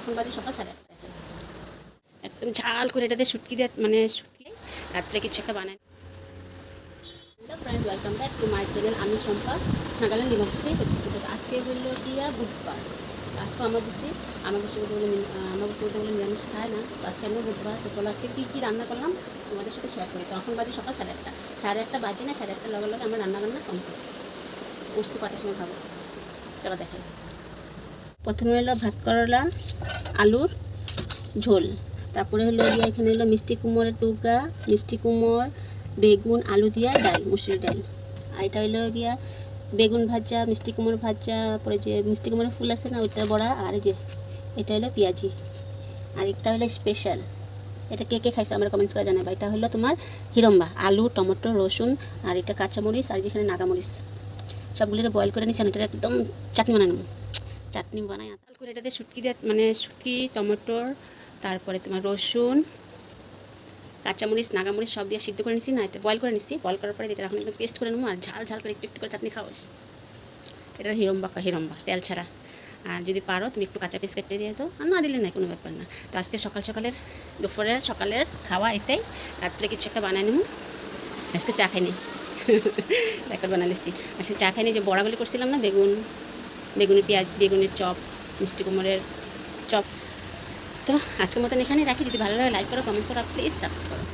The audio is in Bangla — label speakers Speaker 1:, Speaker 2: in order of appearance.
Speaker 1: এখন বাজে সকাল 8:30। একদম ঝাল করে এটাতে শুটকি দিয়ে মানে শুটকি রাত্রে কিছু একটা বানায়। Hello friends, welcome back to my channel. আমি সম্পা, নাগাল্যান্ড নিমন্ত্রণে করতেছি। তো আজকে হলো গিয়া বুধবার। আজকে আমরা বুঝছি বলতে বলে নিরামিষ খায় না। তো আজকে আমরা বুধবার। তো চলো আজকে কী রান্না করলাম তোমাদের সাথে শেয়ার করি। তো এখন বাজে সকাল 8:30। 8:30 বাজে না, 8:30 লগে লগে আমার রান্না কমপ্লিট। উঠছি কটার সময় খাবো, চলো দেখাই। প্রথমে হলো ভাত করলা আলুর ঝোল, তারপরে হলো গিয়া এখানে হলো মিষ্টি কুমড়ের টুকা, মিষ্টি কুমড়, বেগুন আলু দিয়া ডাল, মুসুরি ডাল। আর এটা হলো গিয়া বেগুন ভাজা, মিষ্টি কুমড় ভাজা, পরে যে মিষ্টি কুমড়ের ফুল আছে না ওইটার বড়া, আর এই যে এটা হলো পেঁয়াজি। আর একটা হলো স্পেশাল, এটা কে কে খাইছে আমরা কমেন্টস করে জানাবা। এটা হলো তোমার হিরম্বা, আলু টমেটো রসুন আর এটা কাঁচামরিচ আর যেখানে নাগামরিচ সবগুলো বয়েল করে নিচ্ছি। এটা একদম চাটনি বানাই নেব, চাটনি বানাই আতাল করে এটাতে শুটকি দিয়ে মানে শুটকি টমেটোর, তারপরে তোমার রসুন কাঁচামরিচ নাগামরিচ সব দিয়ে সিদ্ধ করে নিচ্ছি না, এটা বয়েল করে নিচ্ছি। বয়েল করার পরে এটা এখন একদম পেস্ট করে নেবো। আর ঝাল ঝাল করে একটু একটু করে চাটনি খাওয়াস। এটা হিরম্বা তেল ছাড়া। আর যদি পারো তুমি একটু কাঁচা পিস কেটে দিয়ে দাও, আর না দিলে না কোনো ব্যাপার না। তো আজকে সকালের খাওয়া এটাই। রাত্রে কিছু একটা বানাই নেবো। আজকে চা খাইনি এখন বানাই নিচ্ছি। আজকে চা খাইনি, যে বড়াগুলি করছিলাম না, বেগুনের চপ, মিষ্টি কুমড়ের চপ। তো আজকের মতন এখানে রাখি। যদি ভালো লাগে লাইক করো, কমেন্টস করো, প্লিজ সাপোর্ট করো।